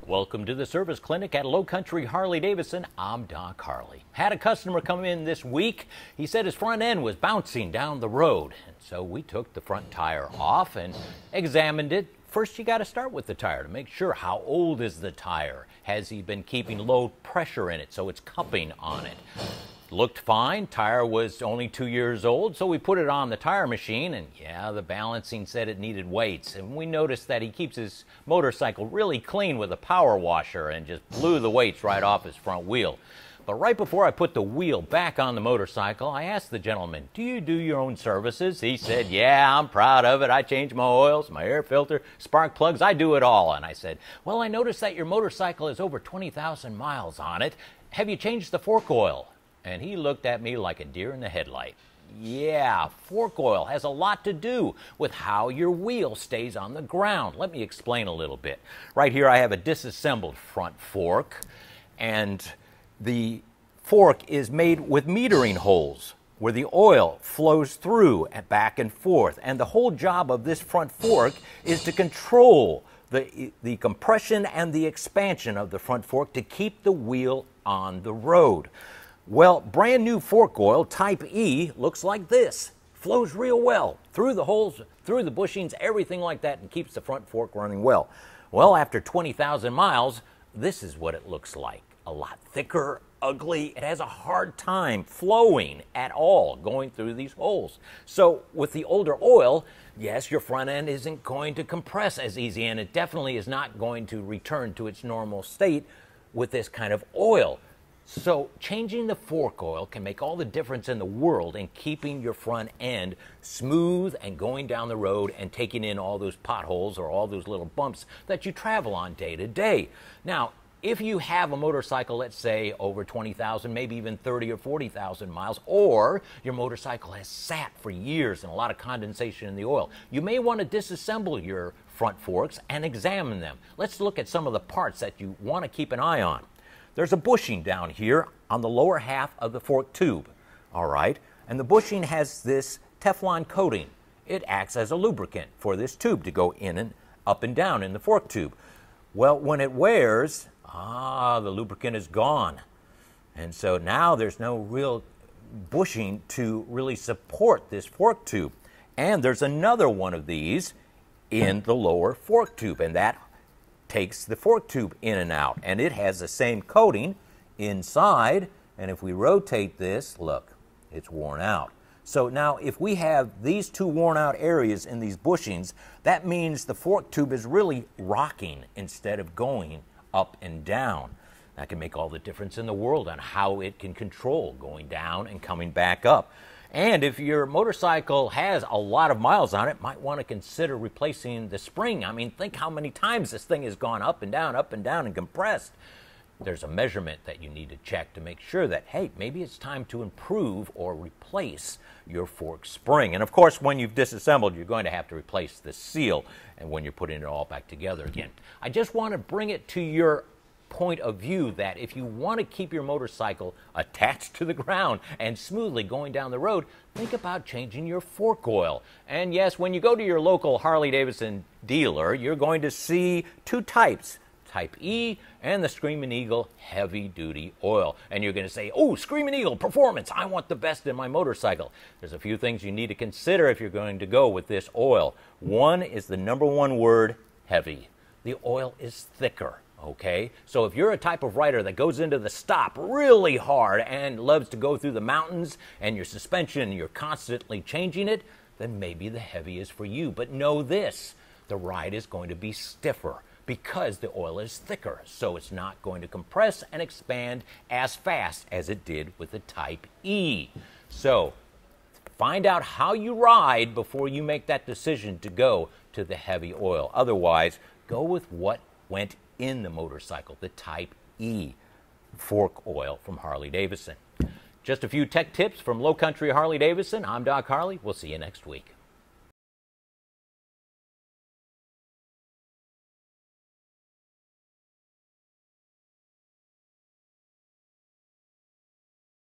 Welcome to the service clinic at Low Country Harley-Davidson. I'm Doc Harley. Had a customer come in this week. He said his front end was bouncing down the road. And so we took the front tire off and examined it. First, you got to start with the tire to make sure how old is the tire. Has he been keeping low pressure in it so it's cupping on it? Looked fine. Tire was only 2 years old, so we put it on the tire machine, and yeah, the balancing said it needed weights. And we noticed that he keeps his motorcycle really clean with a power washer and just blew the weights right off his front wheel. But right before I put the wheel back on the motorcycle, I asked the gentleman, "Do you do your own services?" He said, "Yeah, I'm proud of it. I change my oils, my air filter, spark plugs, I do it all." And I said, "Well, I noticed that your motorcycle has over 20,000 miles on it. Have you changed the fork oil?" And he looked at me like a deer in the headlight. Yeah, fork oil has a lot to do with how your wheel stays on the ground. Let me explain a little bit. Right here I have a disassembled front fork, and the fork is made with metering holes where the oil flows through and back and forth. And the whole job of this front fork is to control the compression and the expansion of the front fork to keep the wheel on the road. Well, brand new fork oil, type E, looks like this. Flows real well through the holes, through the bushings, everything like that, and keeps the front fork running well. Well, after 20,000 miles, this is what it looks like. A lot thicker, ugly. It has a hard time flowing at all, going through these holes. So with the older oil, yes, your front end isn't going to compress as easy, and it definitely is not going to return to its normal state with this kind of oil. So changing the fork oil can make all the difference in the world in keeping your front end smooth and going down the road and taking in all those potholes or all those little bumps that you travel on day to day. Now, if you have a motorcycle, let's say over 20,000, maybe even 30 or 40,000 miles, or your motorcycle has sat for years and a lot of condensation in the oil, you may want to disassemble your front forks and examine them. Let's look at some of the parts that you want to keep an eye on. There's a bushing down here on the lower half of the fork tube, all right? And the bushing has this Teflon coating. It acts as a lubricant for this tube to go in and up and down in the fork tube. Well, when it wears, the lubricant is gone. And so now there's no real bushing to really support this fork tube. And there's another one of these in the lower fork tube, and that takes the fork tube in and out, and it has the same coating inside. And if we rotate this, look, it's worn out. So now if we have these two worn out areas in these bushings, that means the fork tube is really rocking instead of going up and down. That can make all the difference in the world on how it can control going down and coming back up. And if your motorcycle has a lot of miles on it, might want to consider replacing the spring. I mean, think how many times this thing has gone up and down and compressed. There's a measurement that you need to check to make sure that, hey, maybe it's time to improve or replace your fork spring. And of course, when you've disassembled, you're going to have to replace the seal and when you're putting it all back together again. I just want to bring it to your point of view that if you want to keep your motorcycle attached to the ground and smoothly going down the road, think about changing your fork oil. And yes, when you go to your local Harley-Davidson dealer, you're going to see two types, type E and the Screaming Eagle heavy duty oil. And you're going to say, "Oh, Screaming Eagle performance, I want the best in my motorcycle." There's a few things you need to consider if you're going to go with this oil. One is the number one word, heavy. The oil is thicker. Okay, so if you're a type of rider that goes into the stop really hard and loves to go through the mountains and your suspension, you're constantly changing it, then maybe the heavy is for you. But know this, the ride is going to be stiffer because the oil is thicker. So it's not going to compress and expand as fast as it did with the type E. So find out how you ride before you make that decision to go to the heavy oil. Otherwise, go with what went in the motorcycle, the type E fork oil from Harley-Davidson. Just a few tech tips from Low Country Harley-Davidson. I'm Doc Harley. We'll see you next week.